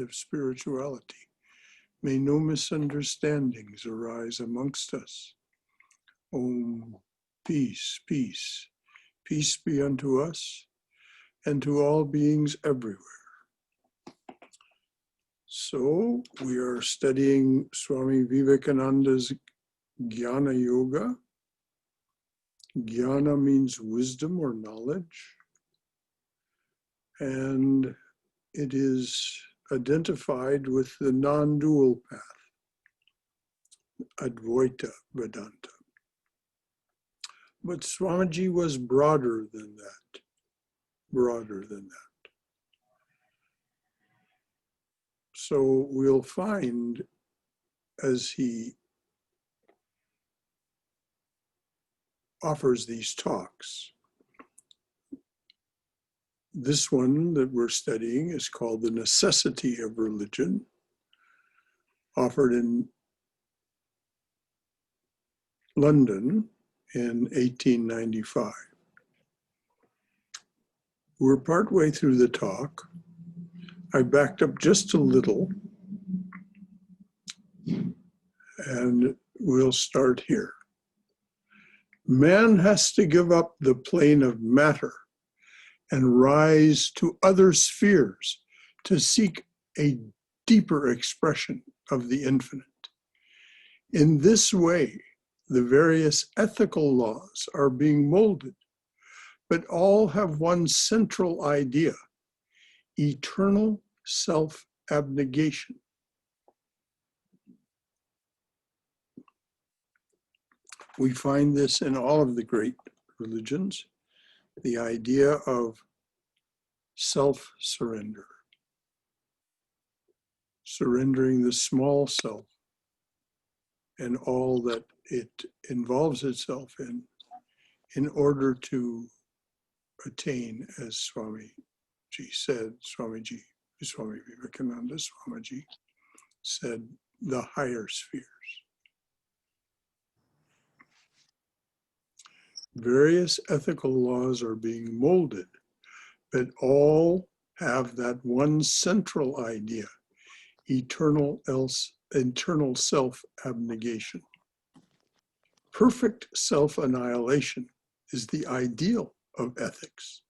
of spirituality. May no misunderstandings arise amongst us. Om, peace, peace. Peace be unto us and to all beings everywhere. So we are studying Swami Vivekananda's Jnana Yoga. Jnana means wisdom or knowledge. And it is identified with the non-dual path, Advaita Vedanta. But Swamiji was broader than that, So we'll find as he offers these talks. This one that we're studying is called The Necessity of Religion, offered in London in 1895. We're partway through the talk. I backed up just a little, and we'll start here. Man has to give up the plane of matter and rise to other spheres to seek a deeper expression of the infinite. In this way, the various ethical laws are being molded, but all have one central idea: eternal self-abnegation. We find this in all of the great religions, the idea of self-surrender, surrendering the small self and all that it involves itself in order to attain, as Swami Vivekananda Swamiji said, the higher spheres. Various ethical laws are being molded, but all have that one central idea: eternal self-abnegation. Perfect self-annihilation is the ideal of ethics.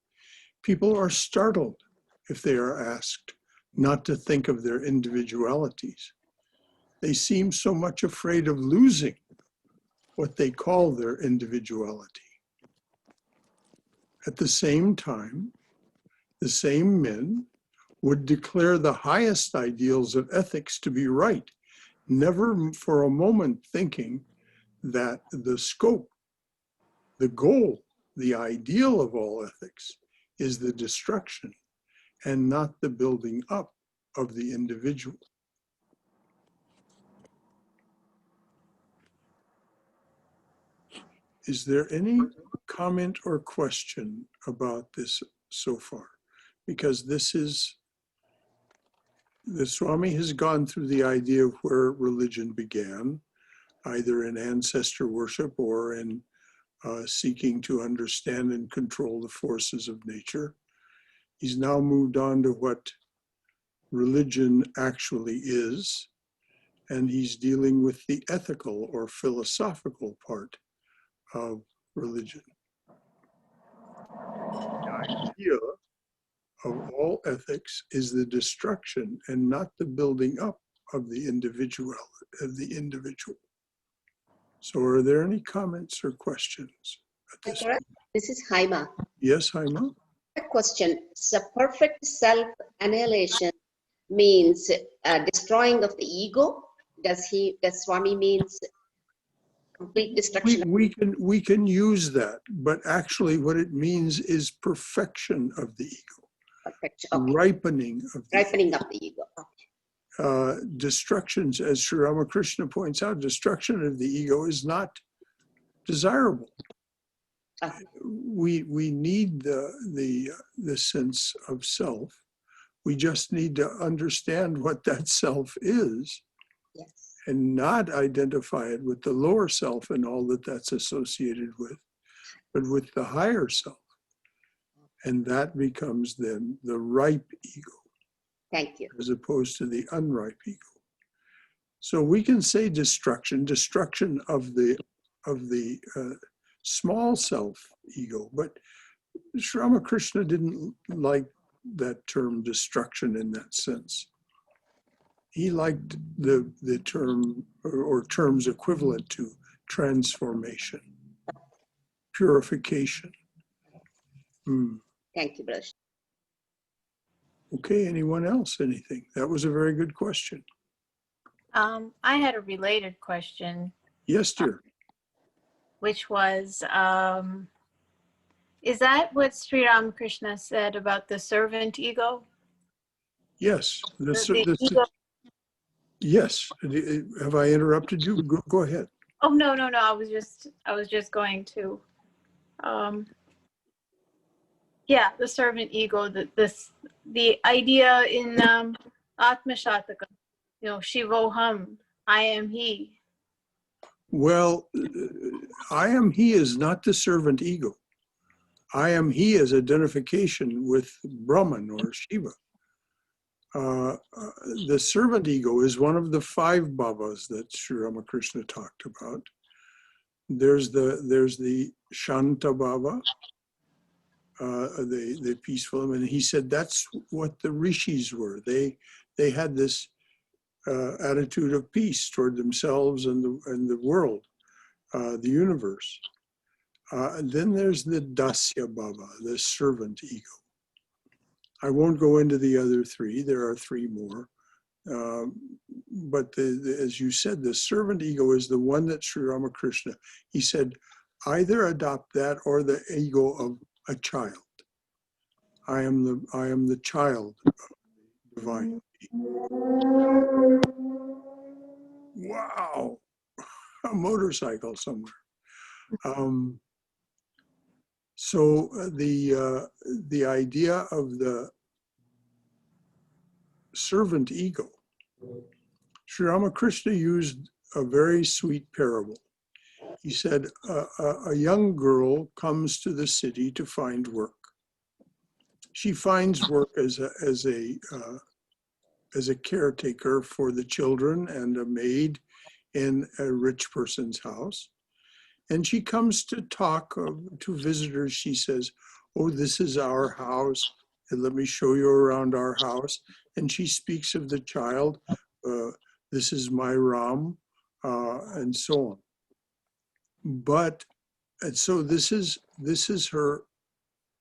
People are startled if they are asked not to think of their individualities. They seem so much afraid of losing what they call their individuality. At the same time, the same men would declare the highest ideals of ethics to be right, never for a moment thinking that the scope, the goal, the ideal of all ethics is the destruction and not the building up of the individual. Is there any comment or question about this so far? Because this is, the Swami has gone through the idea of where religion began, either in ancestor worship or in seeking to understand and control the forces of nature. He's now moved on to what religion actually is, and he's dealing with the ethical or philosophical part of religion. The idea of all ethics is the destruction and not the building up of the individual. So are there any comments or questions at this point? This is Haima. Yes, Haima? A question. So perfect self-annihilation means destroying of the ego? Does Swami means complete destruction? We can use that, but actually what it means is perfection of the ego. Perfection. Okay. Ripening of the Ripening of the ego. Okay. Destructions, as Sri Ramakrishna points out, destruction of the ego is not desirable. We need the sense of self. We just need to understand what that self is, yes, and not identify it with the lower self and all that that's associated with, but with the higher self. And that becomes then the ripe ego. Thank you. as opposed to the unripe ego. So we can say destruction of the small self ego, but Sri Ramakrishna didn't like that term destruction in that sense. He liked the term or terms equivalent to transformation, purification. Thank you, Brother. Okay, anyone else? Anything? That was a very good question. I had a related question, Yes, dear. which was, is that what Sri Ramakrishna said about the servant ego? Yes. The ego. Yes. Have I interrupted you? Go ahead. Oh, no. I was just going to, yeah, the servant ego, the idea in Atma Shataka, Shivoham, I am he. Well, I am he is not the servant ego. I am he is identification with Brahman or Shiva. The servant ego is one of the 5 bhavas that Sri Ramakrishna talked about. There's the Shanta bhava, the peaceful, and he said that's what the rishis were. They had this attitude of peace toward themselves and the world, the universe. Then there's the Dasya bhava, the servant ego. I won't go into the other 3. There are 3 more. But as you said, the servant ego is the one that Sri Ramakrishna, he said, either adopt that or the ego of a child. I am the child of the divine. Wow, a motorcycle somewhere. So the idea of the servant ego, Sri Ramakrishna used a very sweet parable. He said, a young girl comes to the city to find work. She finds work as a caretaker for the children and a maid in a rich person's house. And she comes to talk to visitors. She says, oh, this is our house. And let me show you around our house. And she speaks of the child. This is my Ram, and so on. And so this is her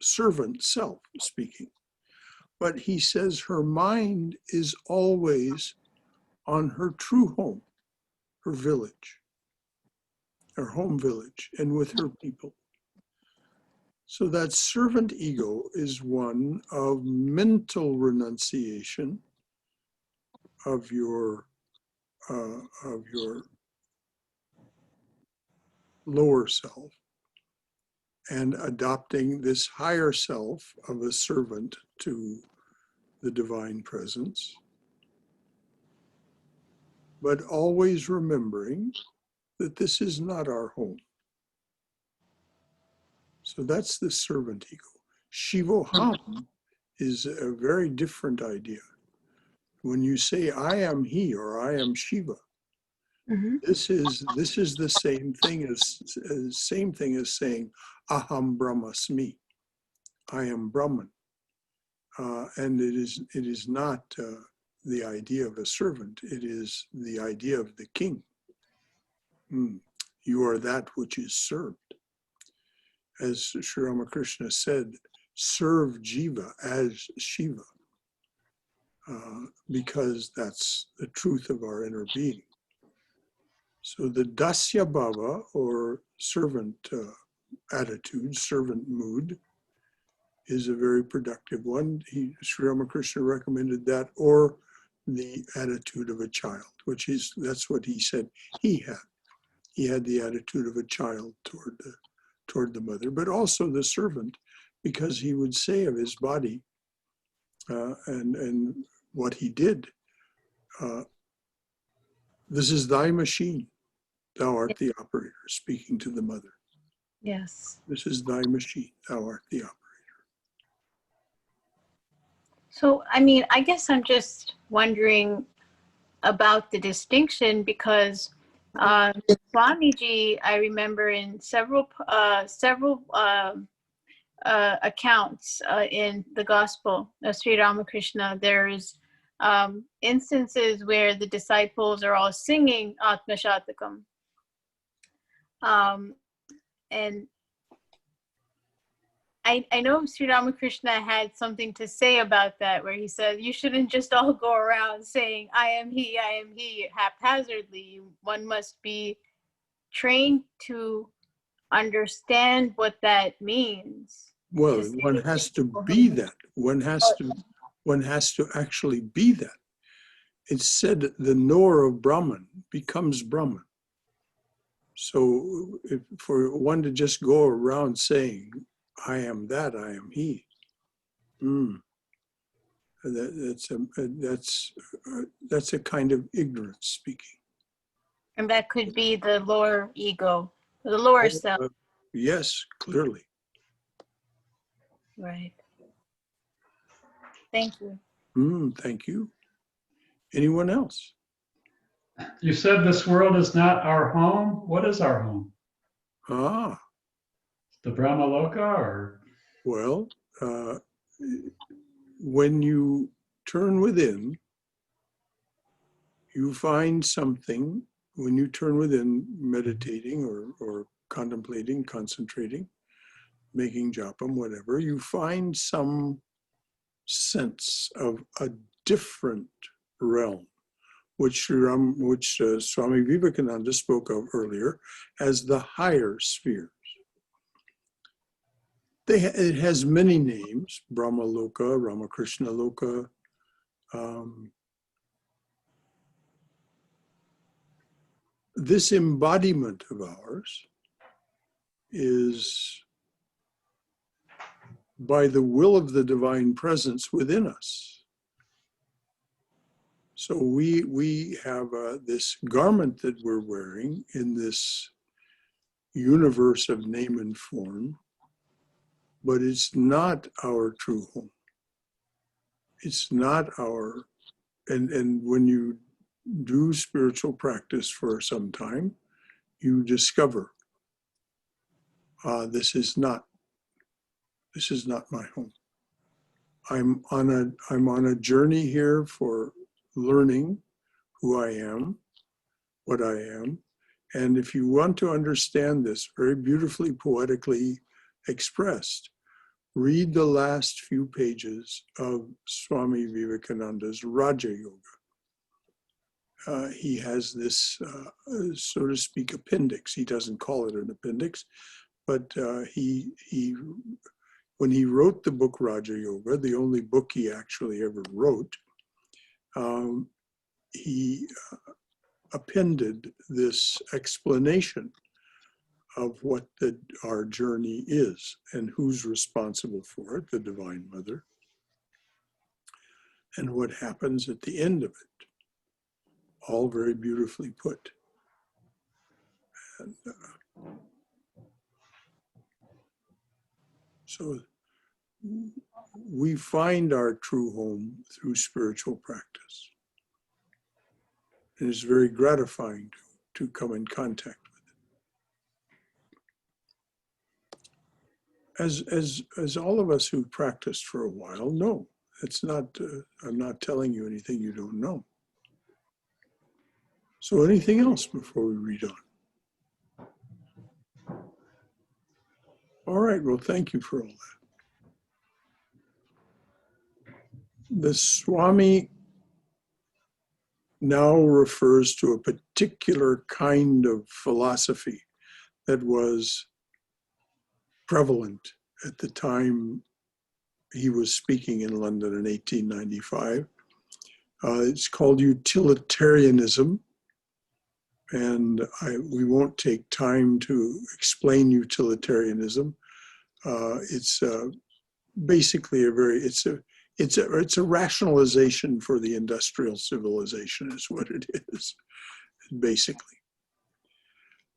servant self speaking. But he says her mind is always on her true home, her village, her home village, and with her people. So that servant ego is one of mental renunciation of your lower self and adopting this higher self of a servant to the divine presence, but always remembering that this is not our home. So that's the servant ego. Shivoham is a very different idea. When you say I am he or I am Shiva, this is the same thing as saying Aham Brahmasmi. I am Brahman, and it is not the idea of a servant. It is the idea of the king. You are that which is served. As Sri Ramakrishna said, serve Jiva as Shiva, because that's the truth of our inner being. So the Dasya Bhava, or servant attitude, servant mood, is a very productive one. Sri Ramakrishna recommended that, or the attitude of a child, that's what he said he had. He had the attitude of a child toward the mother, but also the servant, because he would say of his body and what he did, this is thy machine, thou art the operator, speaking to the mother. Yes. This is thy machine, thou art the operator. So, I mean, I guess I'm just wondering about the distinction because Swamiji, I remember in several accounts in the Gospel of Sri Ramakrishna, there's instances where the disciples are all singing Atma Shatakam. And I know Sri Ramakrishna had something to say about that, where he said, you shouldn't just all go around saying, I am he, haphazardly. One must be trained to understand what that means. Well, one has to be that. One has to actually be that. It's said that the knower of Brahman becomes Brahman. So for one to just go around saying, I am that, I am he, that's a kind of ignorance speaking. And that could be the lower ego, the lower self. Yes, clearly. Right. Thank you. Thank you. Anyone else? You said this world is not our home. What is our home? The Brahmaloka, or? Well, when you turn within, you find something. When you turn within, meditating or contemplating, concentrating, making japam, whatever, you find some sense of a different realm, which Swami Vivekananda spoke of earlier as the higher spheres. It has many names: Brahma Loka, Ramakrishna Loka. This embodiment of ours is by the will of the divine presence within us. So we have this garment that we're wearing in this universe of name and form, but it's not our true home. It's not our, and when you do spiritual practice for some time, you discover this is not my home. I'm on a journey here for learning who I am, what I am. And if you want to understand this very beautifully, poetically expressed, read the last few pages of Swami Vivekananda's Raja Yoga. He has this, so to speak, appendix. He doesn't call it an appendix, but when he wrote the book Raja Yoga, the only book he actually ever wrote, he appended this explanation of what our journey is and who's responsible for it, the Divine Mother, and what happens at the end of it. All very beautifully put. And so we find our true home through spiritual practice. And it's very gratifying to come in contact with it. As all of us who practiced for a while know, it's not, I'm not telling you anything you don't know. So anything else before we read on? All right, well, thank you for all that. The Swami now refers to a particular kind of philosophy that was prevalent at the time he was speaking in London in 1895. It's called utilitarianism. And we won't take time to explain utilitarianism. It's basically it's a rationalization for the industrial civilization is what it is, basically.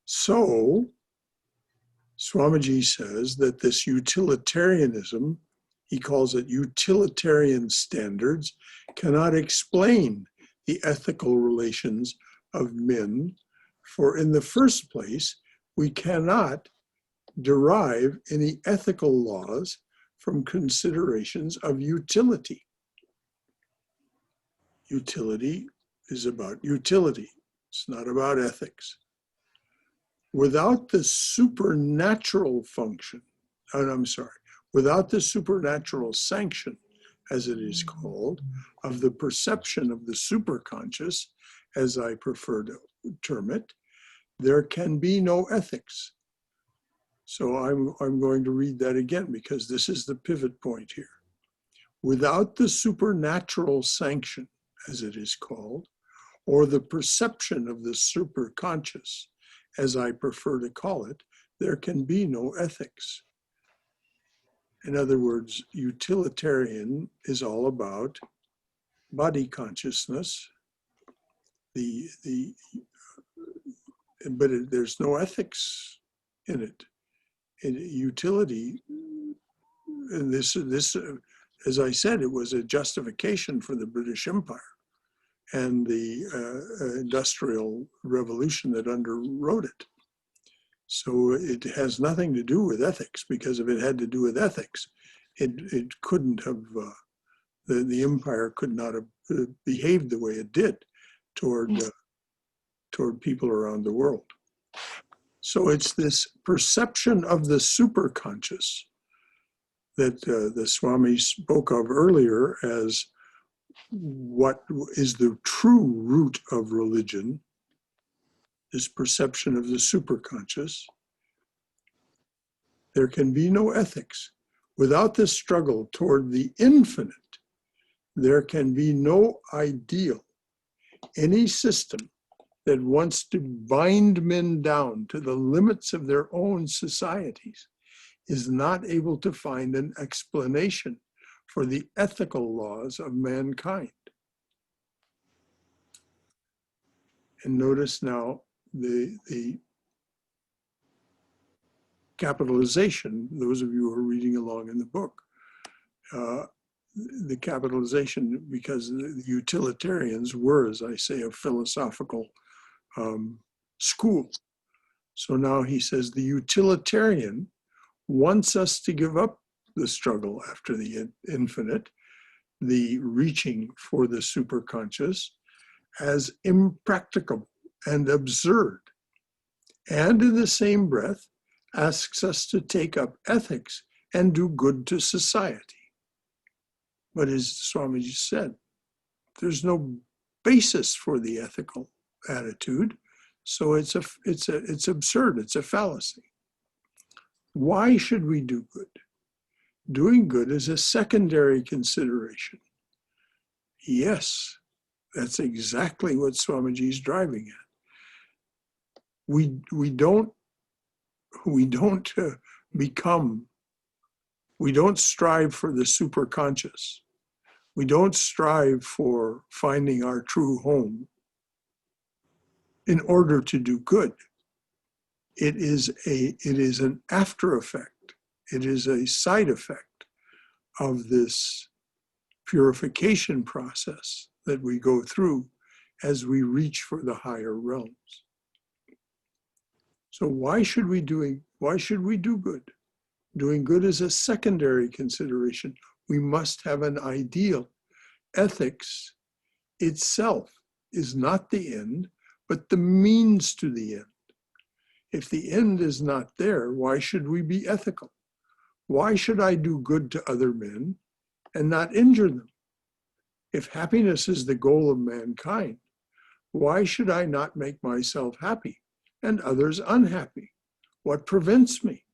So Swamiji says that this utilitarianism he calls it utilitarian standards, cannot explain the ethical relations of men, for in the first place, we cannot derive any ethical laws from considerations of utility. Utility is about utility. It's not about ethics. Without the supernatural function, without the supernatural sanction, as it is called, of the perception of the superconscious, as I prefer to term it, there can be no ethics. So I'm going to read that again because this is the pivot point here. Without the supernatural sanction, as it is called, or the perception of the superconscious, as I prefer to call it, there can be no ethics. In other words, utilitarian is all about body consciousness, but there's no ethics in it. In utility, and this, as I said, it was a justification for the British Empire and the Industrial Revolution that underwrote it. So it has nothing to do with ethics, because if it had to do with ethics, it couldn't have, the empire could not have behaved the way it did toward people around the world. So it's this perception of the superconscious that the Swami spoke of earlier as what is the true root of religion, this perception of the superconscious. There can be no ethics. Without this struggle toward the infinite, there can be no ideal. Any system that wants to bind men down to the limits of their own societies is not able to find an explanation for the ethical laws of mankind. And notice now the capitalization, those of you who are reading along in the book, the capitalization, because the utilitarians were, as I say, a philosophical school. So now he says the utilitarian wants us to give up the struggle after the infinite, the reaching for the superconscious, as impracticable and absurd, and in the same breath asks us to take up ethics and do good to society. But as Swamiji said, there's no basis for the ethical attitude, so it's absurd, it's a fallacy. Why should we do good? Doing good is a secondary consideration. Yes, that's exactly what Swamiji is driving at. We don't strive for the superconscious. We don't strive for finding our true home in order to do good. It is an after effect. It is a side effect of this purification process that we go through as we reach for the higher realms. So why should we do good? Doing good is a secondary consideration. We must have an ideal. Ethics itself is not the end, but the means to the end. If the end is not there, why should we be ethical? Why should I do good to other men and not injure them? If happiness is the goal of mankind, why should I not make myself happy and others unhappy? What prevents me?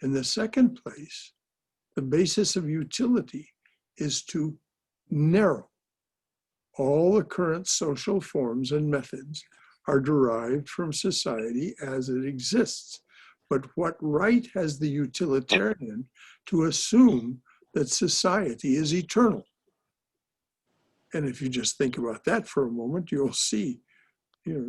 In the second place, the basis of utility is to narrow. All the current social forms and methods are derived from society as it exists. But what right has the utilitarian to assume that society is eternal? And if you just think about that for a moment, you'll see,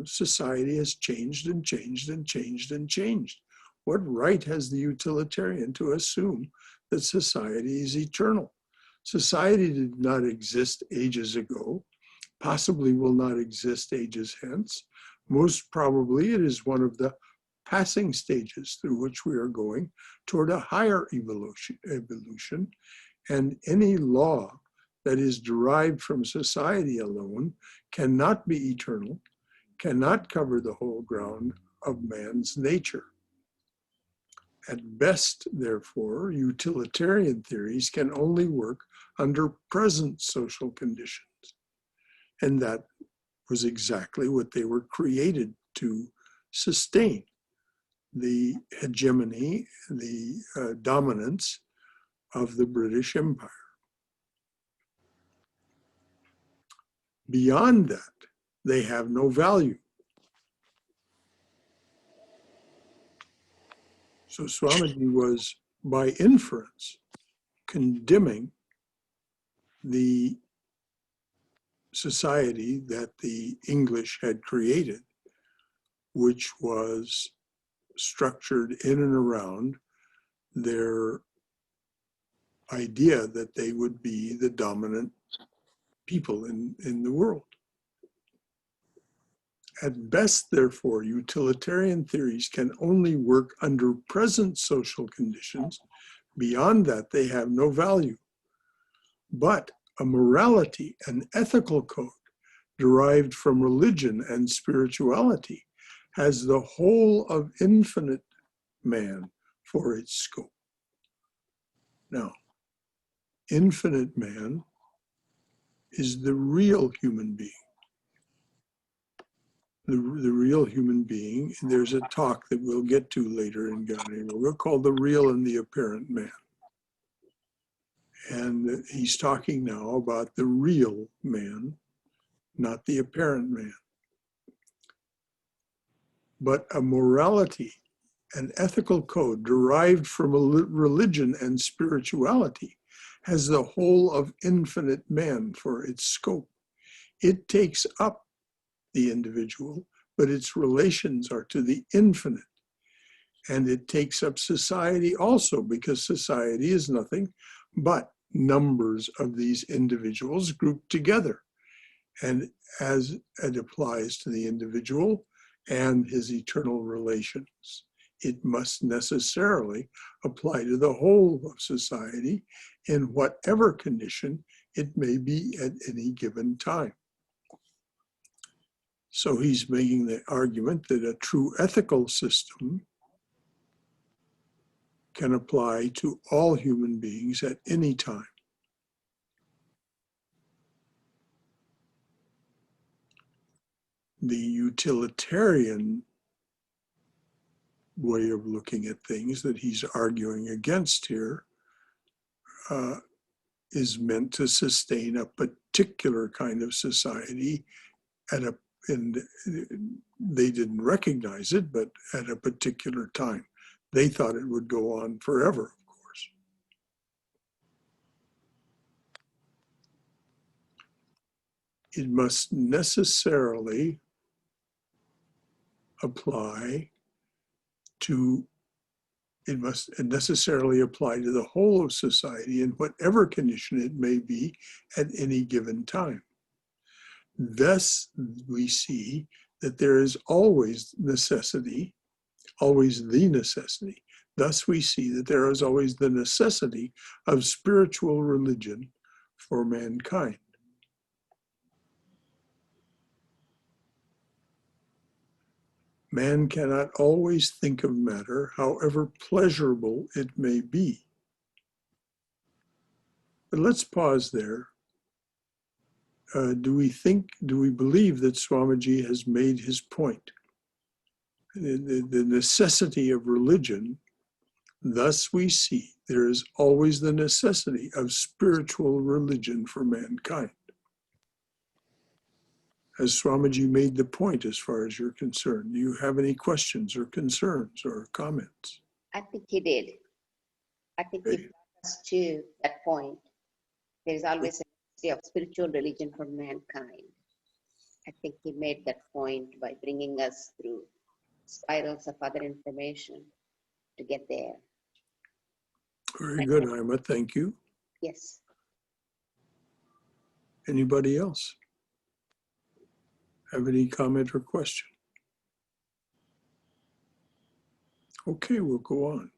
society has changed and changed and changed and changed. What right has the utilitarian to assume that society is eternal. Society did not exist ages ago, possibly will not exist ages hence. Most probably it is one of the passing stages through which we are going toward a higher evolution, and any law that is derived from society alone cannot be eternal, cannot cover the whole ground of man's nature. At best, therefore, utilitarian theories can only work under present social conditions. And that was exactly what they were created to sustain: the hegemony, the dominance of the British Empire. Beyond that, they have no value. So Swamiji was, by inference, condemning the society that the English had created, which was structured in and around their idea that they would be the dominant people in the world. At best, therefore, utilitarian theories can only work under present social conditions. Beyond that, they have no value. But a morality, an ethical code derived from religion and spirituality has the whole of infinite man for its scope. Now, infinite man is the real human being. The real human being, there's a talk that we'll get to later in Jnana Yoga called The Real and the Apparent Man. And he's talking now about the real man, not the apparent man. But a morality, an ethical code derived from a religion and spirituality has the whole of infinite man for its scope. It takes up the individual, but its relations are to the infinite. And it takes up society also, because society is nothing but numbers of these individuals grouped together. And as it applies to the individual and his eternal relations, it must necessarily apply to the whole of society in whatever condition it may be at any given time. So he's making the argument that a true ethical system can apply to all human beings at any time. The utilitarian way of looking at things that he's arguing against here is meant to sustain a particular kind of society and they didn't recognize it, but at a particular time. They thought it would go on forever, of course. It must necessarily apply to the whole of society in whatever condition it may be at any given time. Thus, we see that there is always necessity, always the necessity. Thus, we see that there is always the necessity of spiritual religion for mankind. Man cannot always think of matter, however pleasurable it may be. But let's pause there. Do we believe that Swamiji has made his point? The necessity of religion, thus we see there is always the necessity of spiritual religion for mankind. Has Swamiji made the point as far as you're concerned? Do you have any questions or concerns or comments? I think he did. I think he brought us to that point. There is always a necessity of spiritual religion for mankind. I think he made that point by bringing us through spirals of other information to get there. Very good, Ima. Thank you. Yes. Anybody else have any comment or question? Okay, we'll go on.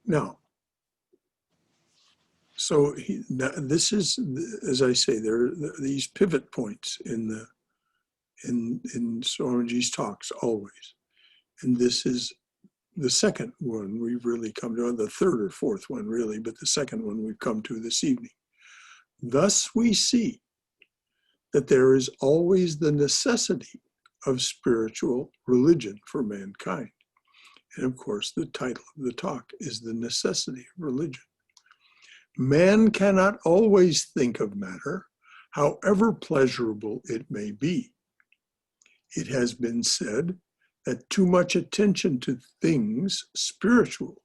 Now, so this is, as I say, there are these pivot points in Swamiji's talks always, and this is the second one we've really come to, the third or fourth one really, but the second one we've come to this evening. Thus we see that there is always the necessity of spiritual religion for mankind. And of course, the title of the talk is The Necessity of Religion. Man cannot always think of matter, however pleasurable it may be. It has been said that too much attention to things spiritual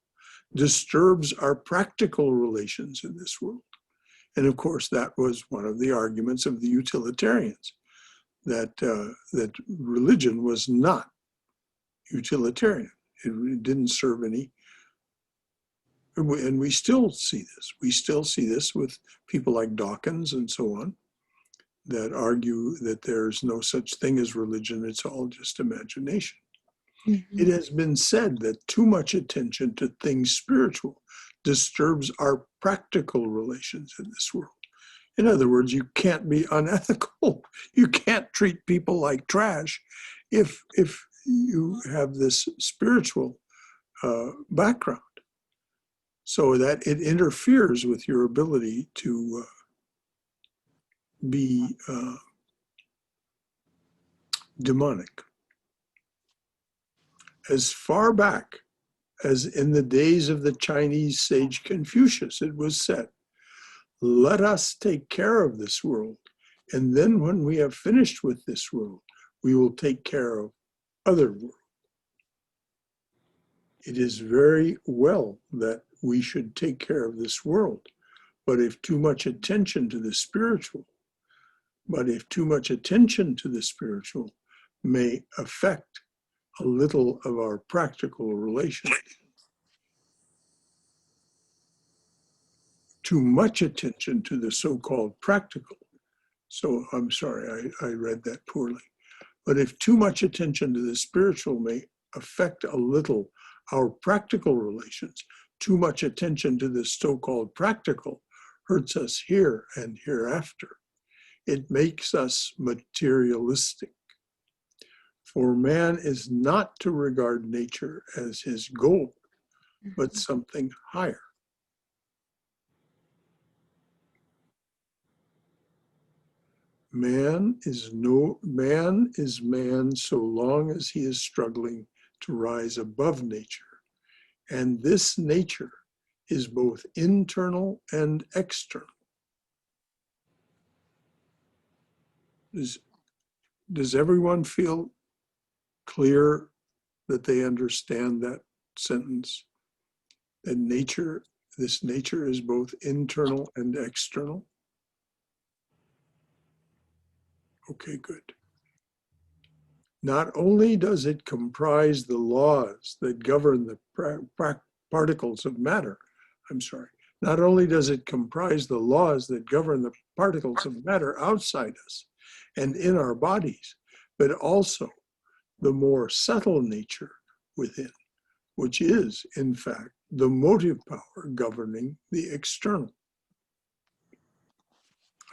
disturbs our practical relations in this world. And of course, that was one of the arguments of the utilitarians, that religion was not utilitarian. It didn't serve any, and we still see this. We still see this with people like Dawkins and so on, that argue that there's no such thing as religion, it's all just imagination. Mm-hmm. It has been said that too much attention to things spiritual disturbs our practical relations in this world. In other words, you can't be unethical. You can't treat people like trash if you have this spiritual background, so that it interferes with your ability to be demonic. As far back as in the days of the Chinese sage Confucius, it was said, "Let us take care of this world, and then when we have finished with this world, we will take care of other worlds." It is very well that we should take care of this world, but if too much attention to the spiritual may affect a little of our practical relations, too much attention to the so-called practical. So I'm sorry, I read that poorly. But if too much attention to the spiritual may affect a little our practical relations, too much attention to the so-called practical hurts us here and hereafter. It makes us materialistic. For man is not to regard nature as his goal, but something higher. Man is man so long as he is struggling to rise above nature. And this nature is both internal and external. Does everyone feel clear that they understand that sentence? That this nature is both internal and external? Okay, good. Not only does it comprise the laws that govern the particles of matter, not only does it comprise the laws that govern the particles of matter outside us and in our bodies, but also the more subtle nature within, which is, in fact, the motive power governing the external.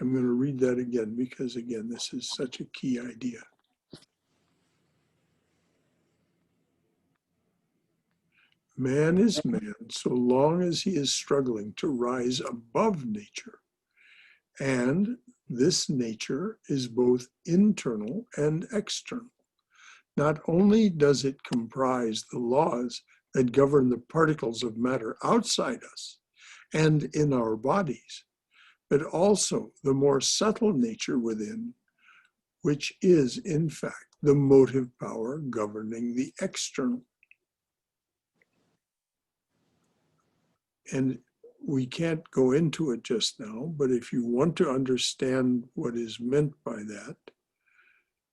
I'm going to read that again because, again, this is such a key idea. Man is man so long as he is struggling to rise above nature. And this nature is both internal and external. Not only does it comprise the laws that govern the particles of matter outside us and in our bodies, but also the more subtle nature within, which is, in fact, the motive power governing the external. And we can't go into it just now, but if you want to understand what is meant by that,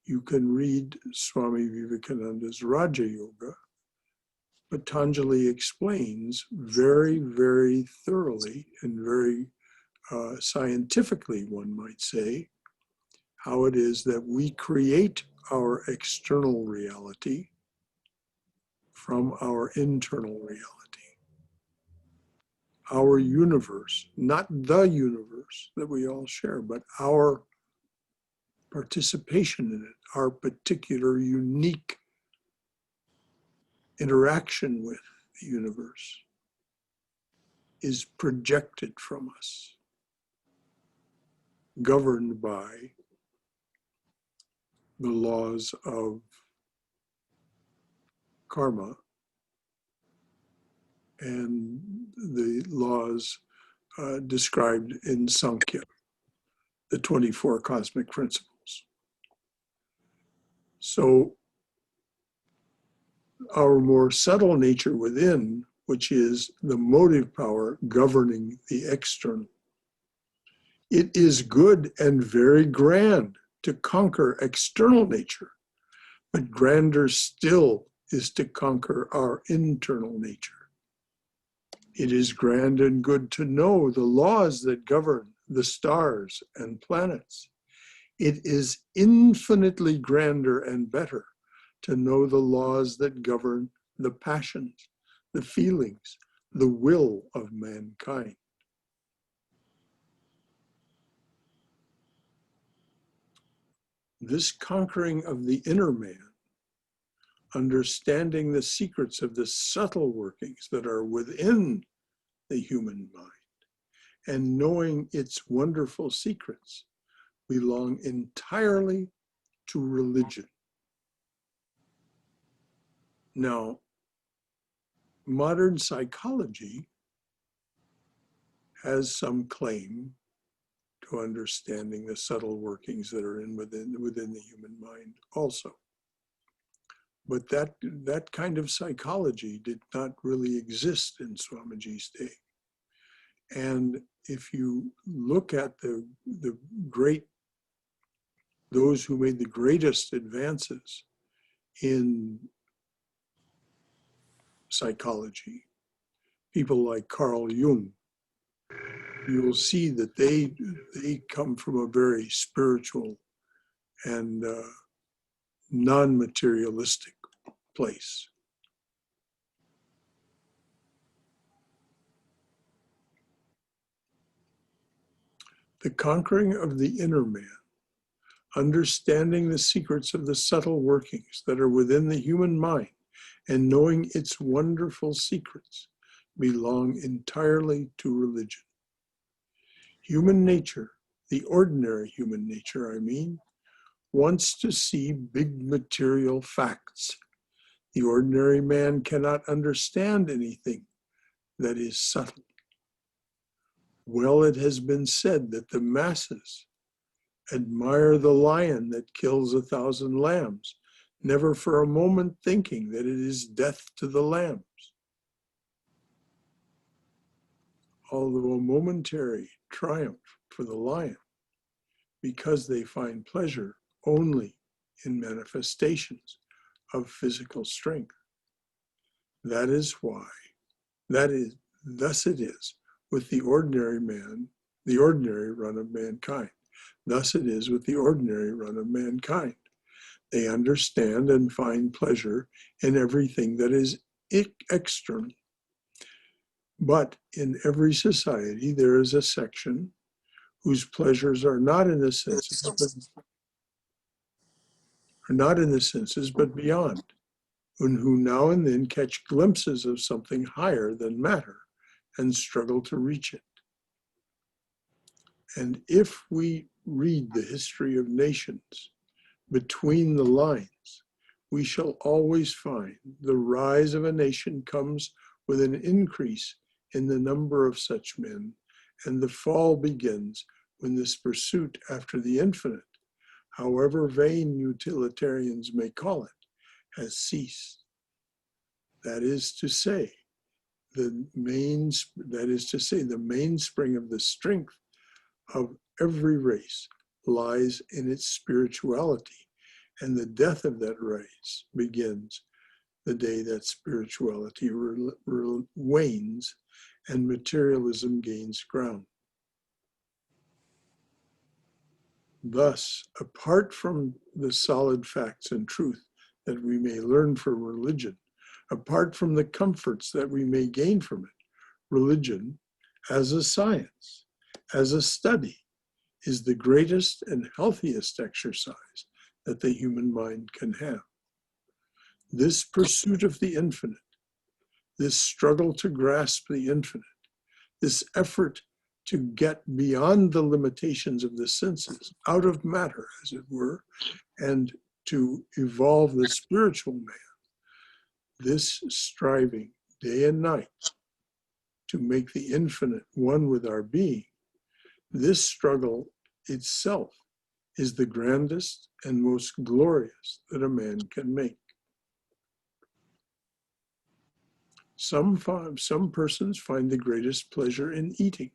you can read Swami Vivekananda's Raja Yoga, Patanjali explains very, very thoroughly and very scientifically, one might say, how it is that we create our external reality from our internal reality. Our universe, not the universe that we all share, but our participation in it, our particular unique interaction with the universe is projected from us, governed by the laws of karma and the laws described in Sankhya, the 24 cosmic principles. So our more subtle nature within, which is the motive power governing the external, it is good and very grand to conquer external nature, but grander still is to conquer our internal nature. It is grand and good to know the laws that govern the stars and planets. It is infinitely grander and better to know the laws that govern the passions, the feelings, the will of mankind. This conquering of the inner man, understanding the secrets of the subtle workings that are within the human mind, and knowing its wonderful secrets, belong entirely to religion. Now, modern psychology has some claim to understanding the subtle workings that are within the human mind also. But that kind of psychology did not really exist in Swamiji's day. And if you look at those who made the greatest advances in psychology, people like Carl Jung, you will see that they come from a very spiritual and non-materialistic place. The conquering of the inner man, understanding the secrets of the subtle workings that are within the human mind, and knowing its wonderful secrets, belong entirely to religion. Human nature, the ordinary human nature, I mean, wants to see big material facts. The ordinary man cannot understand anything that is subtle. Well, it has been said that the masses admire the lion that kills 1,000 lambs, never for a moment thinking that it is death to the lambs. Although a momentary triumph for the lion, because they find pleasure only in manifestations of physical strength. That is why, thus it is with the ordinary man, the ordinary run of mankind. Thus it is with the ordinary run of mankind. They understand and find pleasure in everything that is external. But in every society, there is a section whose pleasures are not in the senses, but beyond, and who now and then catch glimpses of something higher than matter and struggle to reach it. And if we read the history of nations between the lines, we shall always find the rise of a nation comes with an increase in the number of such men, and the fall begins when this pursuit after the infinite, however vain utilitarians may call it, has ceased. That is to say, the mainspring of the strength of every race lies in its spirituality, and the death of that race begins the day that spirituality wanes and materialism gains ground. Thus, apart from the solid facts and truth that we may learn from religion, apart from the comforts that we may gain from it, religion, as a science, as a study, is the greatest and healthiest exercise that the human mind can have. This pursuit of the infinite, this struggle to grasp the infinite, this effort to get beyond the limitations of the senses, out of matter, as it were, and to evolve the spiritual man, this striving day and night to make the infinite one with our being, this struggle itself is the grandest and most glorious that a man can make. Some persons find the greatest pleasure in eating.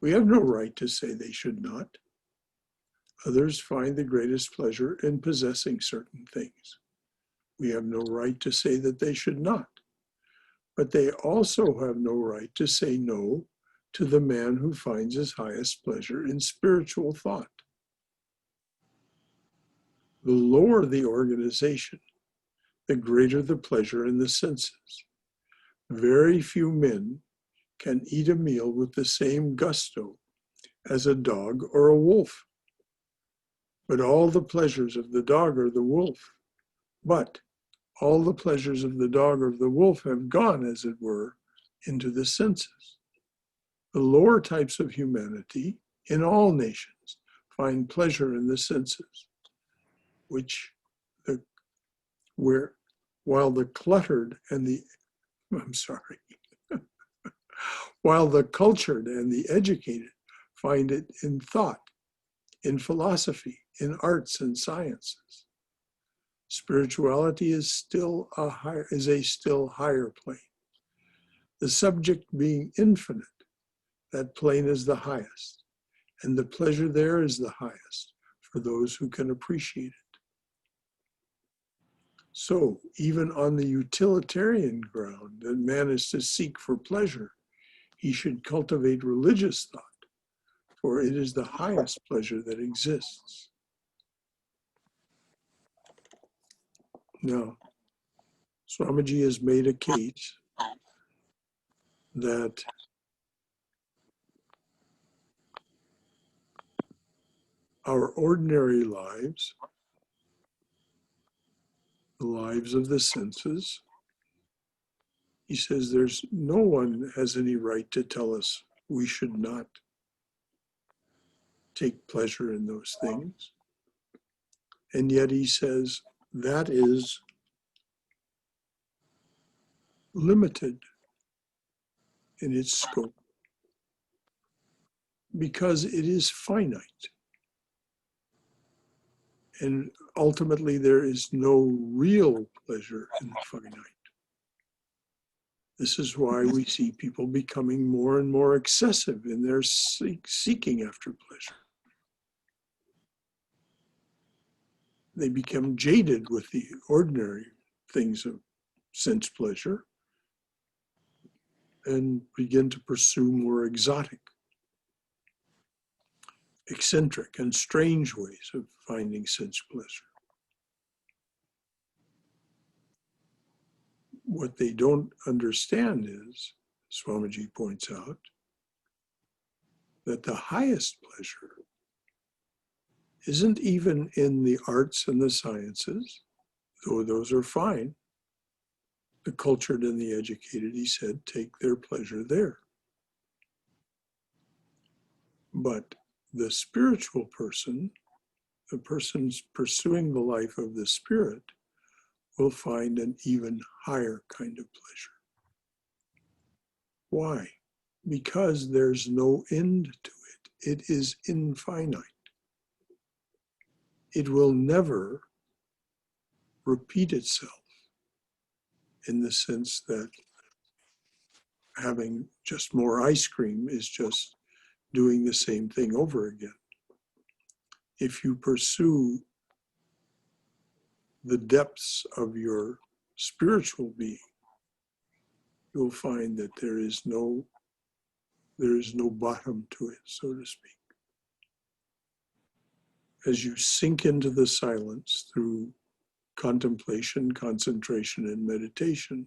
We have no right to say they should not. Others find the greatest pleasure in possessing certain things. We have no right to say that they should not. But they also have no right to say no to the man who finds his highest pleasure in spiritual thought. The lower the organization, the greater the pleasure in the senses. Very few men can eat a meal with the same gusto as a dog or a wolf. But all the pleasures of the dog or the wolf, but all the pleasures of the dog or the wolf have gone, as it were, into the senses. The lower types of humanity in all nations find pleasure in the senses, while the cultured and the educated find it in thought, in philosophy, in arts and sciences. Spirituality is a still higher plane. The subject being infinite, that plane is the highest, and the pleasure there is the highest for those who can appreciate it. So, even on the utilitarian ground that man is to seek for pleasure, he should cultivate religious thought, for it is the highest pleasure that exists. Now, Swamiji has made a case that our ordinary lives, the lives of the senses, he says there's no one has any right to tell us we should not take pleasure in those things. And yet he says that is limited in its scope because it is finite. And ultimately, there is no real pleasure in the finite. This is why we see people becoming more and more excessive in their seeking after pleasure. They become jaded with the ordinary things of sense pleasure and begin to pursue more exotic, eccentric, and strange ways of finding sense pleasure. What they don't understand is, Swamiji points out, that the highest pleasure isn't even in the arts and the sciences, though those are fine. The cultured and the educated, he said, take their pleasure there. But the spiritual person, the person's pursuing the life of the spirit, will find an even higher kind of pleasure. Why? Because there's no end to it. It is infinite. It will never repeat itself in the sense that having just more ice cream is just doing the same thing over again. If you pursue the depths of your spiritual being, you'll find that there is no bottom to it, so to speak. As you sink into the silence through contemplation, concentration, and meditation,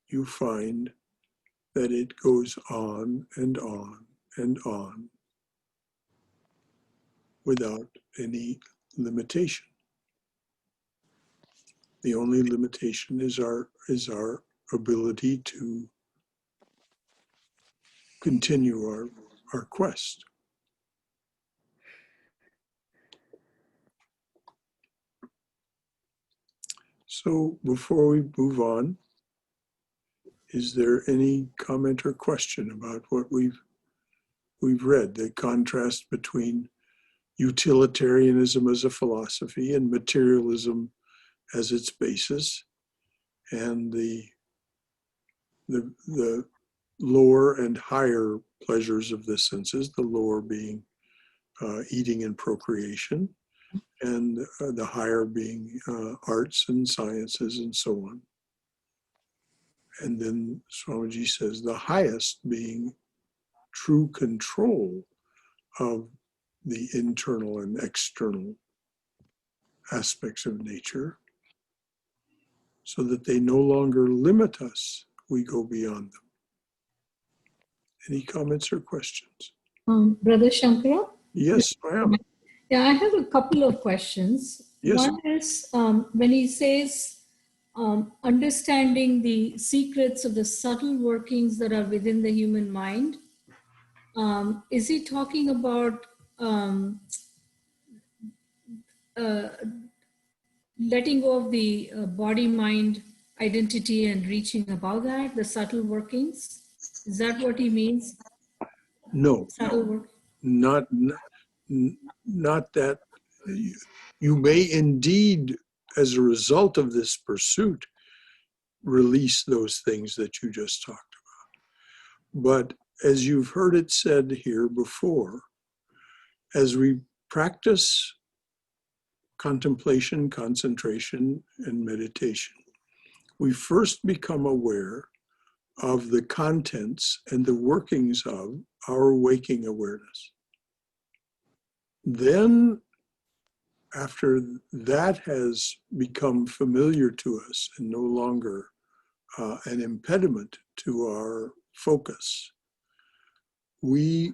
you find that it goes on and on and on without any limitation. The only limitation is our ability to continue our quest. So before we move on, is there any comment or question about what we've read, the contrast between utilitarianism as a philosophy and materialism as its basis, and the lower and higher pleasures of the senses, the lower being eating and procreation, and the higher being arts and sciences and so on. And then Swamiji says the highest being true control of the internal and external aspects of nature, so that they no longer limit us, we go beyond them. Any comments or questions? Brother Shankara? Yes, ma'am. Yeah, I have a couple of questions. Yes. One is when he says understanding the secrets of the subtle workings that are within the human mind, is he talking about letting go of the body-mind identity and reaching above that, the subtle workings? Is that what he means? No, Subtle work? not that. You may indeed, as a result of this pursuit, release those things that you just talked about. But as you've heard it said here before, as we practice contemplation, concentration, and meditation, we first become aware of the contents and the workings of our waking awareness. Then, after that has become familiar to us and no longer an impediment to our focus, we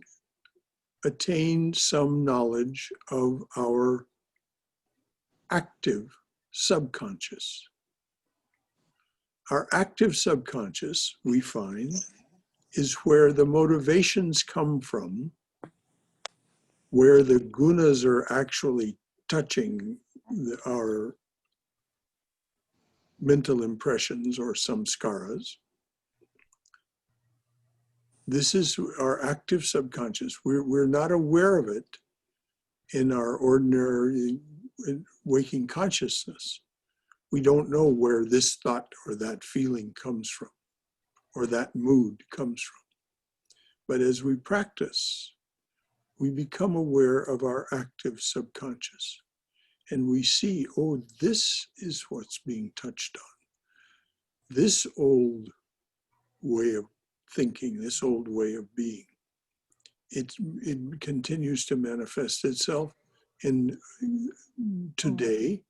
attain some knowledge of our active subconscious. Our active subconscious, we find, is where the motivations come from, where the gunas are actually touching our mental impressions or samskaras. This is our active subconscious. We're not aware of it in our ordinary waking consciousness. We don't know where this thought or that feeling comes from, or that mood comes from. But as we practice, we become aware of our active subconscious. And we see, oh, this is what's being touched on. This old way of thinking, this old way of being, it continues to manifest itself in today,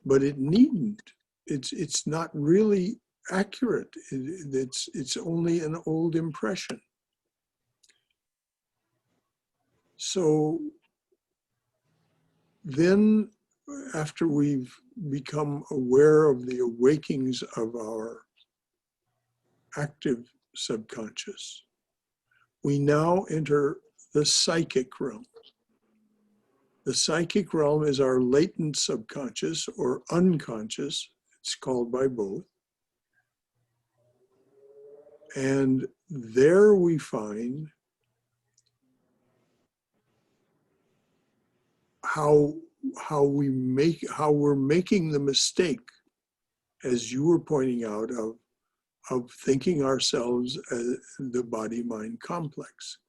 but it needn't. It's not really accurate. It's only an old impression. So then, after we've become aware of the awakings of our active subconscious, we now enter the psychic realm. The psychic realm is our latent subconscious or unconscious, it's called by both. And there we find how we're making the mistake, as you were pointing out, of thinking ourselves as the body-mind complex.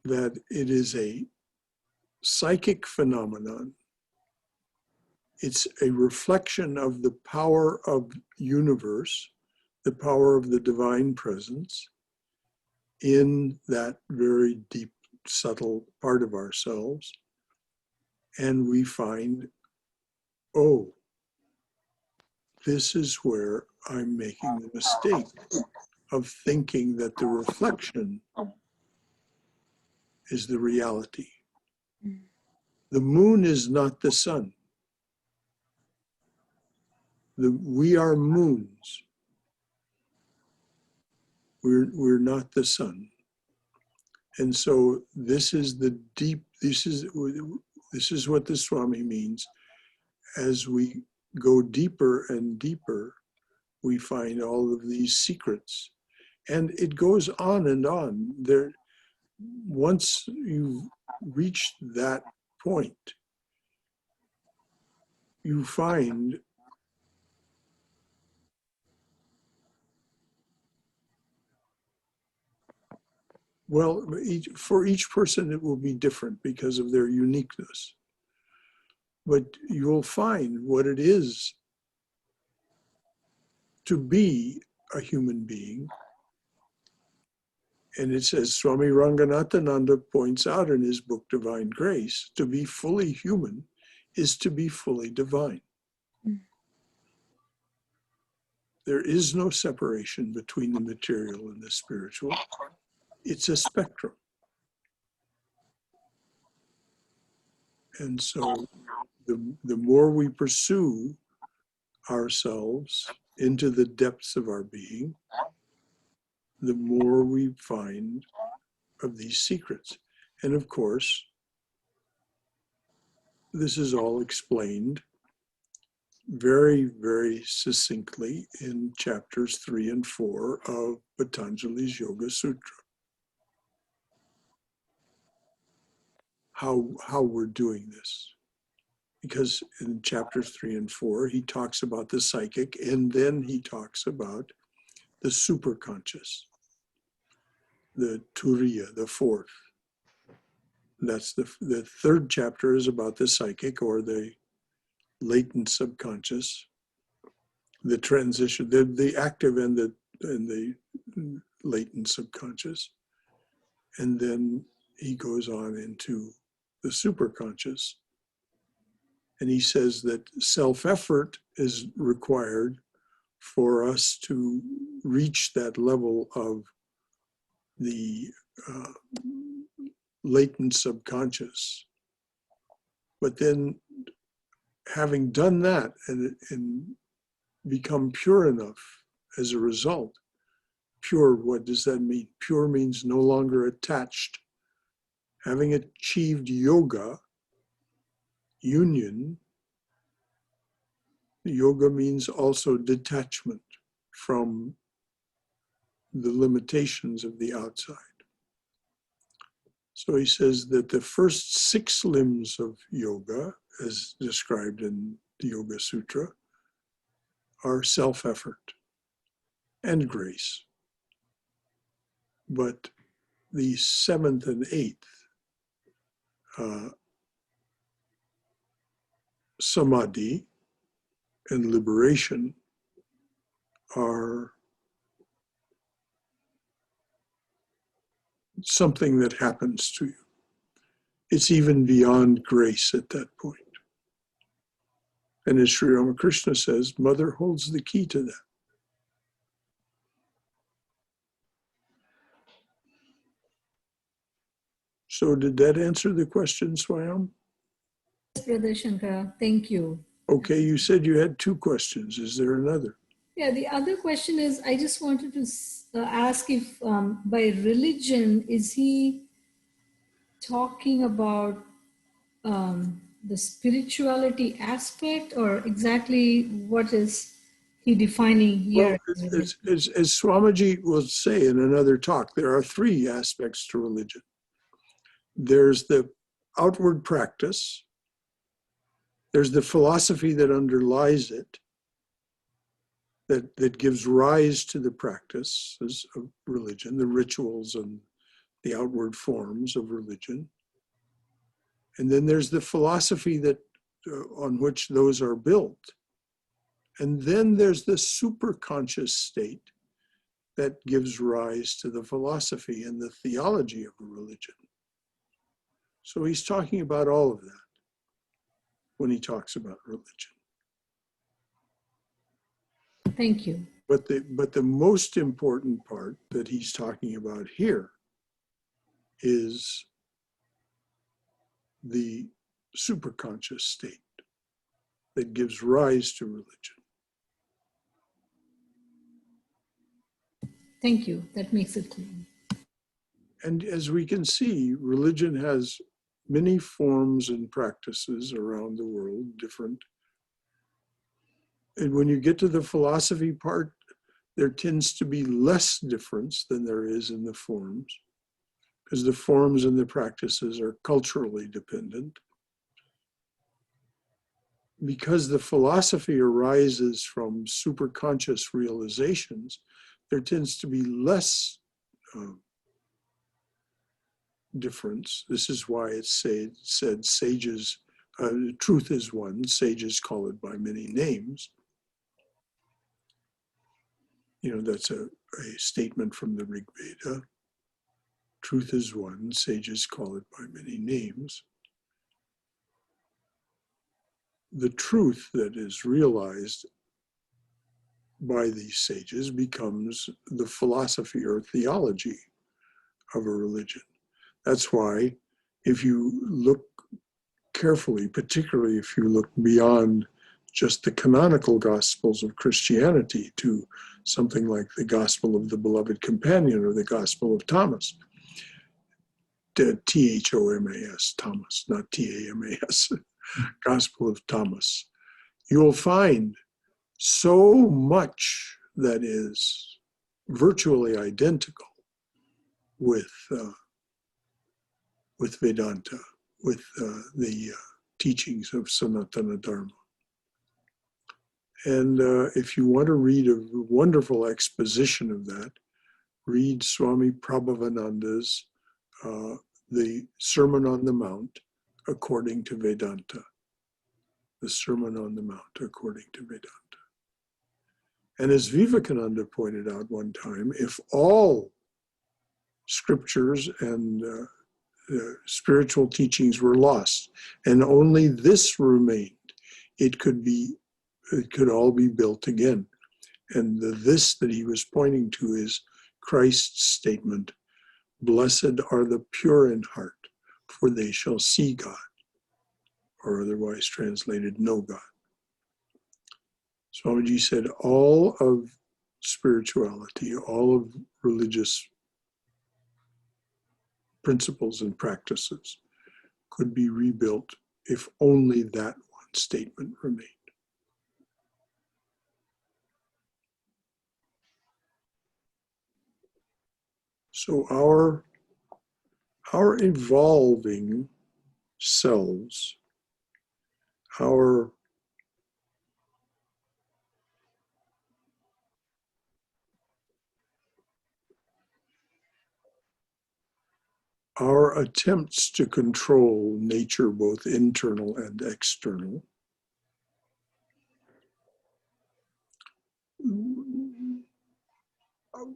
That it is a psychic phenomenon It's a reflection of the power of universe, the power of the divine presence in that very deep, subtle part of ourselves. And we find, oh, this is where I'm making the mistake of thinking that the reflection is the reality. The moon is not the sun. We are moons. We're not the sun. And so this is the deep, this is what the Swami means. As we go deeper and deeper, we find all of these secrets. And it goes on and on. Once you've reached that point, you find well, for each person it will be different because of their uniqueness. But you'll find what it is to be a human being. And it says, Swami Ranganathananda points out in his book, Divine Grace, to be fully human is to be fully divine. There is no separation between the material and the spiritual. It's a spectrum. And so the more we pursue ourselves into the depths of our being, the more we find of these secrets. And of course, this is all explained very, very succinctly in chapters 3 and 4 of Patanjali's Yoga Sutra. How we're doing this. Because in chapters 3 and 4, he talks about the psychic, and then he talks about the superconscious, the turiya, the fourth. That's the third chapter is about the psychic, or the latent subconscious, the transition, the active and the latent subconscious. And then he goes on into the superconscious. And he says that self-effort is required for us to reach that level of the latent subconscious. But then having done that and become pure enough as a result, pure, what does that mean? Pure means no longer attached. Having achieved yoga, union, yoga means also detachment from the limitations of the outside. So he says that the first 6 limbs of yoga, as described in the Yoga Sutra, are self-effort and grace. But the 7th and 8th, samadhi and liberation, are something that happens to you. It's even beyond grace at that point. And as Sri Ramakrishna says, Mother holds the key to that. So did that answer the question, Swayam? Yes, Brother Shankara, thank you. Okay, you said you had 2 questions. Is there another? Yeah, the other question is, I just wanted to ask if by religion, is he talking about the spirituality aspect, or exactly what is he defining here? Well, as Swamiji will say in another talk, there are 3 aspects to religion. There's the outward practice, there's the philosophy that underlies it, that gives rise to the practices of religion, the rituals and the outward forms of religion. And then there's the philosophy that on which those are built. And then there's the superconscious state that gives rise to the philosophy and the theology of a religion. So he's talking about all of that when he talks about religion. Thank you. But the most important part that he's talking about here is the superconscious state that gives rise to religion. Thank you. That makes it clear. And as we can see, religion has many forms and practices around the world, different. And when you get to the philosophy part, there tends to be less difference than there is in the forms, because the forms and the practices are culturally dependent. Because the philosophy arises from superconscious realizations, there tends to be less difference. This is why it's said sages, truth is one, sages call it by many names. You know, that's a statement from the Rig Veda. Truth is one, sages call it by many names. The truth that is realized by these sages becomes the philosophy or theology of a religion. That's why if you look carefully, particularly if you look beyond just the canonical Gospels of Christianity to something like the Gospel of the Beloved Companion or the Gospel of Thomas, Thomas, Thomas, not Tamas, Gospel of Thomas, you'll find so much that is virtually identical with Vedanta, with the teachings of Sanatana Dharma. And if you want to read a wonderful exposition of that, read Swami Prabhavananda's The Sermon on the Mount according to Vedanta. The Sermon on the Mount according to Vedanta. And as Vivekananda pointed out one time, if all scriptures and spiritual teachings were lost and only this remained, it could all be built again. And the this that he was pointing to is Christ's statement, "Blessed are the pure in heart, for they shall see God," or otherwise translated, know God. Swamiji said all of spirituality, all of religious principles and practices could be rebuilt if only that one statement remained. So our evolving selves, our attempts to control nature, both internal and external,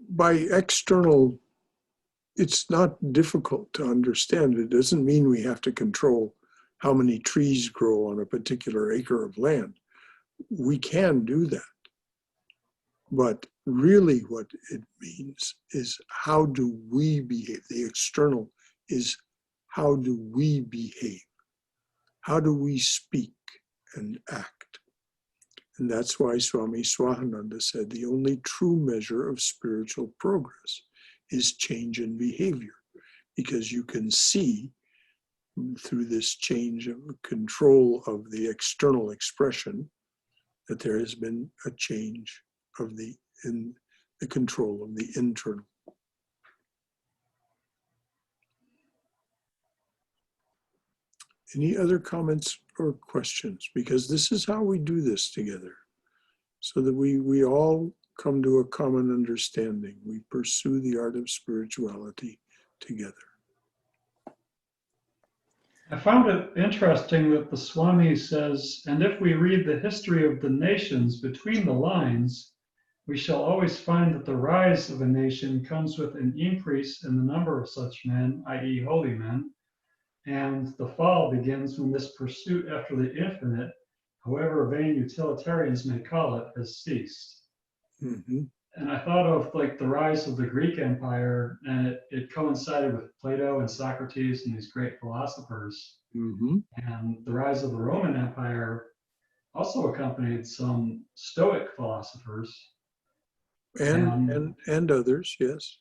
by external, it's not difficult to understand. It doesn't mean we have to control how many trees grow on a particular acre of land. We can do that. But really what it means is how do we behave? The external is how do we behave? How do we speak and act? And that's why Swami Swahananda said the only true measure of spiritual progress is change in behavior, because you can see through this change of control of the external expression that there has been a change of in the control of the internal. Any other comments or questions? Because this is how we do this together, so that we all come to a common understanding. We pursue the art of spirituality together. I found it interesting that the Swami says, and if we read the history of the nations between the lines, we shall always find that the rise of a nation comes with an increase in the number of such men, i.e. holy men, and the fall begins when this pursuit after the infinite, however vain utilitarians may call it, has ceased. Mhm. And I thought of like the rise of the Greek Empire, and it coincided with Plato and Socrates and these great philosophers. Mhm. And the rise of the Roman Empire also accompanied some Stoic philosophers. And others, yes.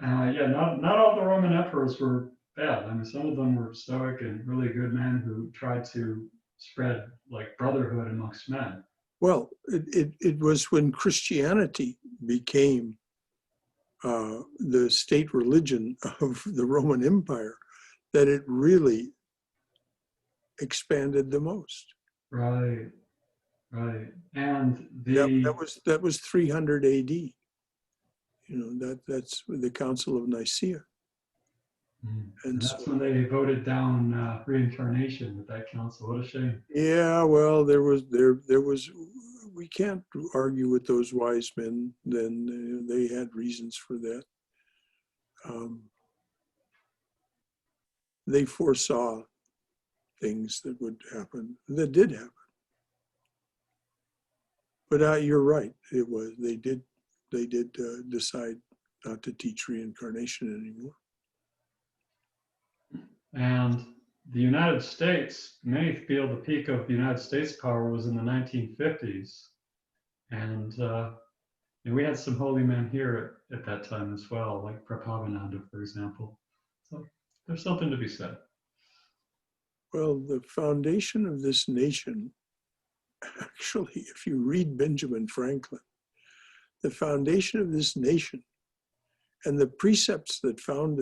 Yeah, not all the Roman emperors were bad. I mean, some of them were Stoic and really good men who tried to spread like brotherhood amongst men. Well, it was when Christianity became the state religion of the Roman Empire that it really expanded the most. Right, right. And That was 300 AD. You know, that's the Council of Nicaea. and that's when they voted down reincarnation at that council. What a shame. Yeah, well, there was we can't argue with those wise men. Then they had reasons for that. They foresaw things that would happen, that did happen. But you're right. It was they did decide not to teach reincarnation anymore. And the United States, many feel the peak of the United States power was in the 1950s. And we had some holy men here at that time as well, like Prabhavananda, for example. So there's something to be said. Well, the foundation of this nation, actually, if you read Benjamin Franklin, the foundation of this nation and the precepts that found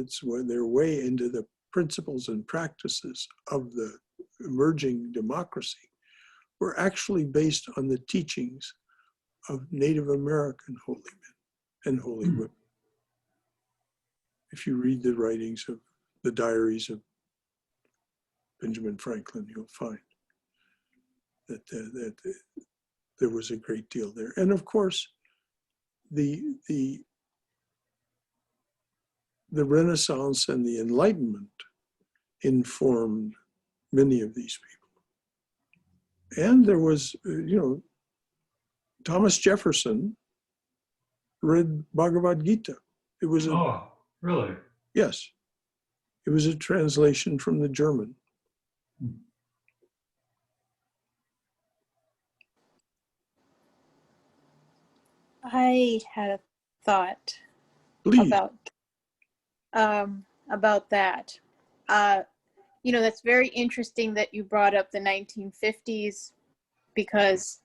their way into the principles and practices of the emerging democracy were actually based on the teachings of Native American holy men and holy women. If you read the writings of the diaries of Benjamin Franklin, you'll find that there was a great deal there. And of course, the Renaissance and the Enlightenment informed many of these people. And there was, Thomas Jefferson read Bhagavad Gita. It was Oh, really? Yes. It was a translation from the German. I had a thought Please. about that. That's very interesting that you brought up the 1950s, because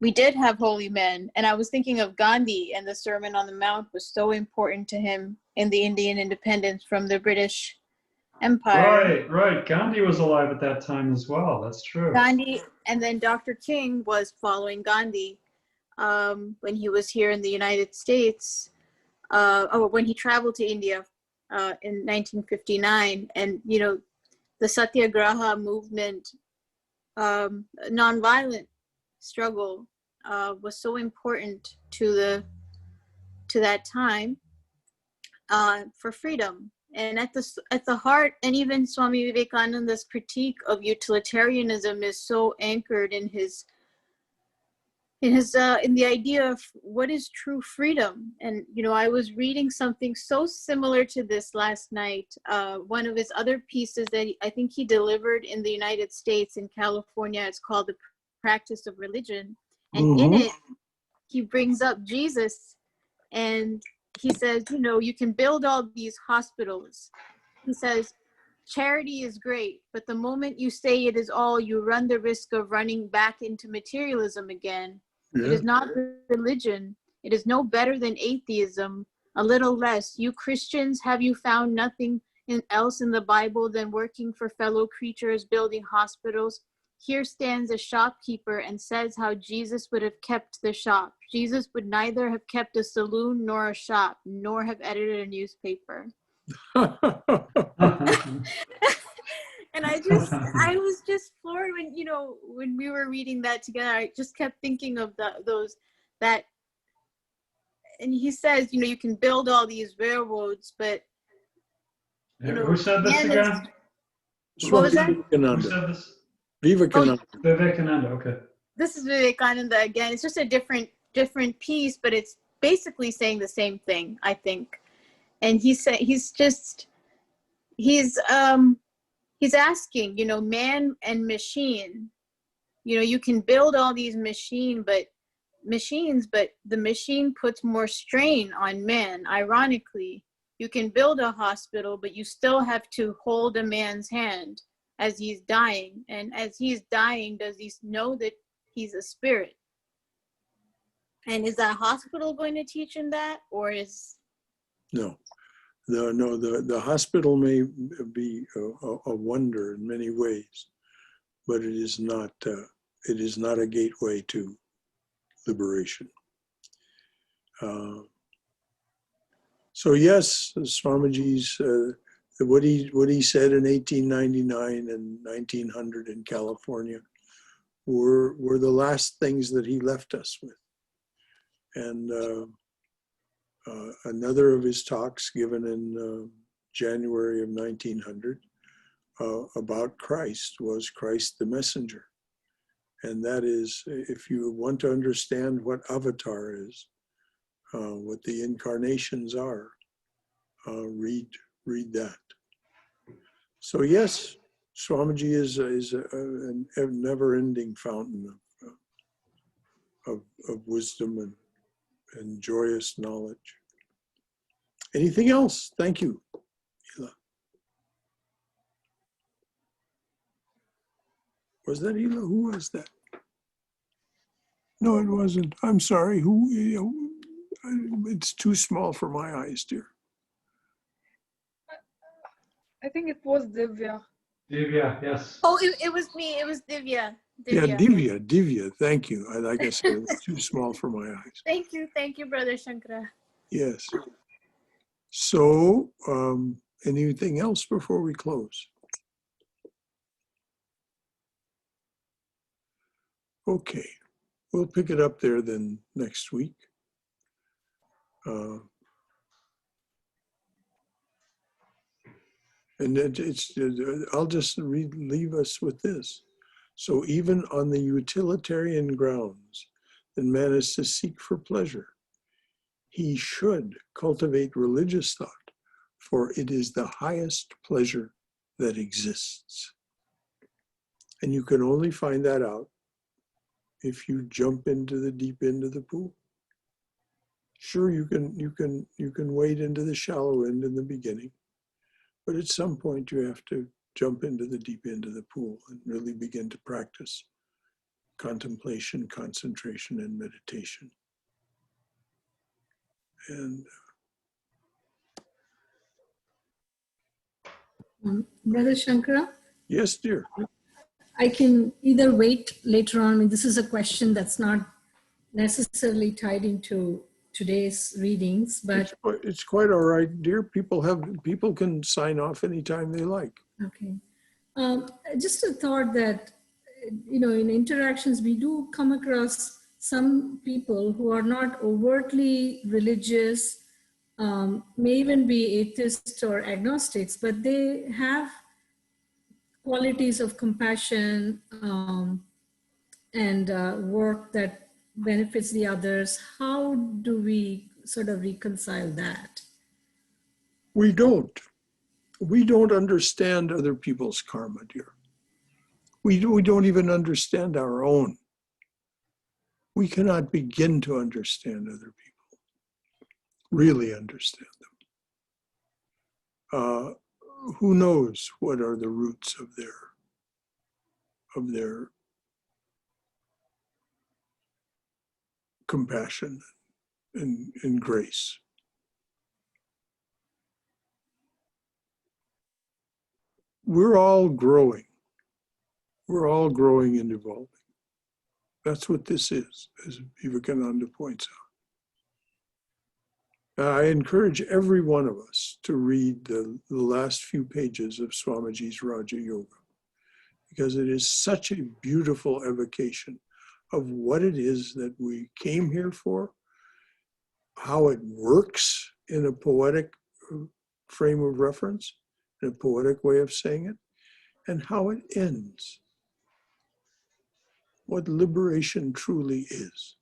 we did have holy men, and I was thinking of Gandhi, and the Sermon on the Mount was so important to him in the Indian independence from the British Empire. Right. Gandhi was alive at that time as well. That's true. Gandhi, and then Dr. King was following Gandhi when he was here in the United States, when he traveled to India in 1959. And, the Satyagraha movement, nonviolent struggle was so important to that time for freedom. And at the heart, and even Swami Vivekananda's critique of utilitarianism is so anchored in the idea of what is true freedom. And I was reading something so similar to this last night. One of his other pieces that I think he delivered in the United States, in California, it's called The Practice of Religion. And in it, he brings up Jesus, and he says, you can build all these hospitals. He says, charity is great, but the moment you say it is all, you run the risk of running back into materialism again. Yeah. It is not religion. It is no better than atheism, a little less. You Christians, have you found nothing else in the Bible than working for fellow creatures, building hospitals? Here stands a shopkeeper and says how Jesus would have kept the shop. Jesus would neither have kept a saloon nor a shop, nor have edited a newspaper. And you know, when we were reading that together, I just kept thinking of that. And he says, you know, you can build all these railroads, but you know, Who said this man is, again? what was Swami that? Who Vivekananda. said this? Vivekananda. Vivekananda, okay. This is Vivekananda again. It's just a different piece, but it's basically saying the same thing, I think. And he's asking, you know, man and machine, you know, you can build all these machines, but the machine puts more strain on man. Ironically, you can build a hospital, but you still have to hold a man's hand as he's dying. And as he's dying, does he know that he's a spirit? And is that hospital going to teach him that, or is... No, the hospital may be a wonder in many ways, but it is not a gateway to liberation. So yes, Swamiji's what he said in 1899 and 1900 in California were the last things that he left us with. And another of his talks given in January of 1900 about Christ was Christ the Messenger. And that is, if you want to understand what avatar is, what the incarnations are, read that. So yes, Swamiji is a never-ending fountain of wisdom and joyous knowledge. Anything else? Thank you, Hila. Was that Hila? Who was that? No, it wasn't. I'm sorry. Who? It's too small for my eyes, dear. I think it was Divya. Divya, yes. Oh, it was me. It was Divya. Yeah, Divya. Thank you. Like I said, it was too small for my eyes. Thank you, Brother Shankara. Yes. So, anything else before we close? Okay, we'll pick it up there then next week. And I'll just leave us with this. So even on the utilitarian grounds that man is to seek for pleasure, he should cultivate religious thought, for it is the highest pleasure that exists. And you can only find that out if you jump into the deep end of the pool. Sure, you can wade into the shallow end in the beginning, but at some point you have to jump into the deep end of the pool and really begin to practice contemplation, concentration, and meditation. And Brother Shankara, yes, dear. I can either wait later on. I mean, this is a question that's not necessarily tied into today's readings, but It's quite all right, dear. People can sign off anytime they like. okay. Just a thought that, you know, in interactions, we do come across some people who are not overtly religious, may even be atheists or agnostics, but they have qualities of compassion and work that benefits the others. How do we sort of reconcile that? We don't understand other people's karma, dear. We don't even understand our own. We cannot begin to understand other people, really understand them. Who knows what are the roots of their compassion and grace. We're all growing. We're all growing and evolving. That's what this is, as Vivekananda points out. I encourage every one of us to read the last few pages of Swamiji's Raja Yoga. because it is such a beautiful evocation of what it is that we came here for, how it works in a poetic frame of reference, in a poetic way of saying it, and how it ends. What liberation truly is.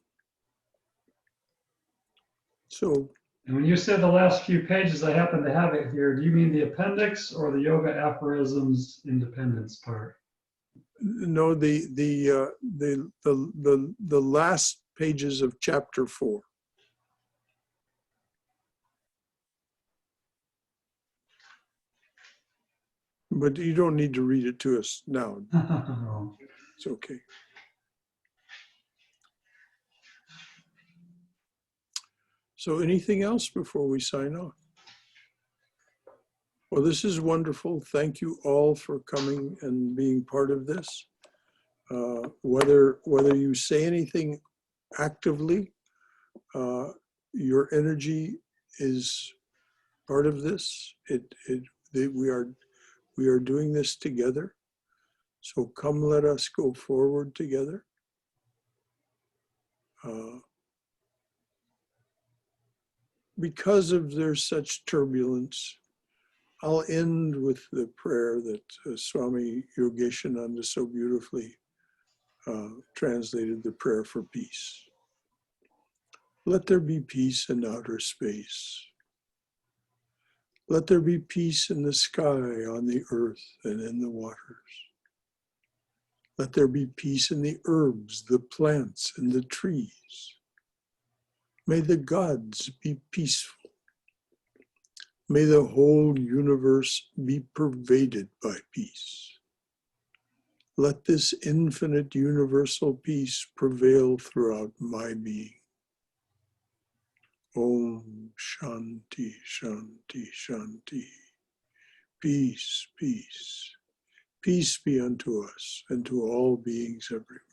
So, And when you say the last few pages, I happen to have it here. Do you mean the appendix or the yoga aphorisms independence part? no, the last pages of chapter 4. But you don't need to read it to us now. It's okay. So anything else before we sign off? Well, this is wonderful. Thank you all for coming and being part of this. Whether you say anything actively, your energy is part of this. We are doing this together. So come, let us go forward together. Because of there's such turbulence, I'll end with the prayer that Swami Yogeshananda so beautifully translated, the prayer for peace. Let there be peace in outer space. Let there be peace in the sky, on the earth, and in the waters. Let there be peace in the herbs, the plants, and the trees. May the gods be peaceful. May the whole universe be pervaded by peace. Let this infinite universal peace prevail throughout my being. Om Shanti, Shanti, Shanti. Peace, peace. Peace be unto us and to all beings everywhere.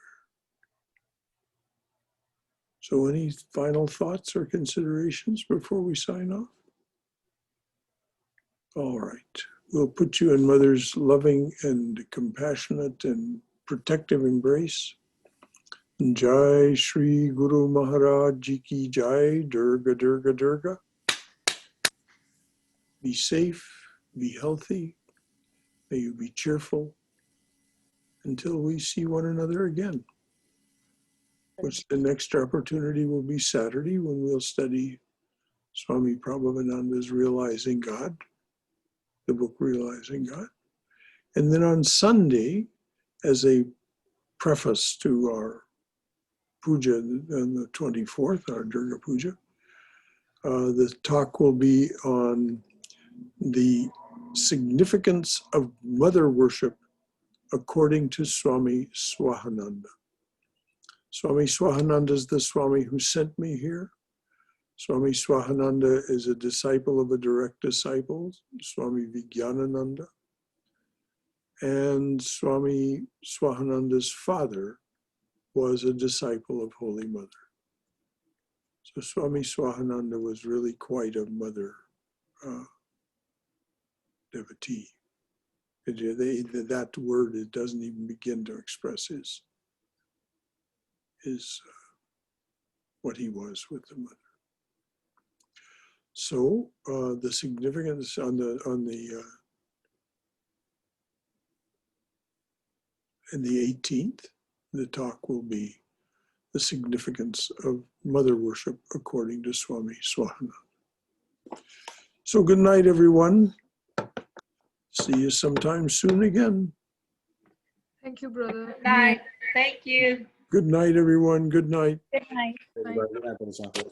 So any final thoughts or considerations before we sign off? All right. We'll put you in Mother's loving and compassionate and protective embrace. Jai Shri Guru Maharaj Ji Ki Jai, Durga, Durga, Durga. Be safe, be healthy, may you be cheerful until we see one another again. Which the next opportunity will be Saturday when we'll study Swami Prabhavananda's Realizing God, the book Realizing God. And then on Sunday, as a preface to our puja on the 24th, our Durga Puja, the talk will be on the significance of mother worship according to Swami Swahananda. Swami Swahananda is the Swami who sent me here. Swami Swahananda is a disciple of a direct disciple, Swami Vivekananda. And Swami Swahananda's father was a disciple of Holy Mother. So Swami Swahananda was really quite a mother devotee. That word, it doesn't even begin to express his what he was with the mother. So the significance on the 18th, the talk will be the significance of mother worship according to Swami Swahananda. So good night, everyone. See you sometime soon again. Thank you, brother. Good night. Thank you. Good night, everyone. Good night. Good night. Bye. Everybody, good night, Brother Shankara.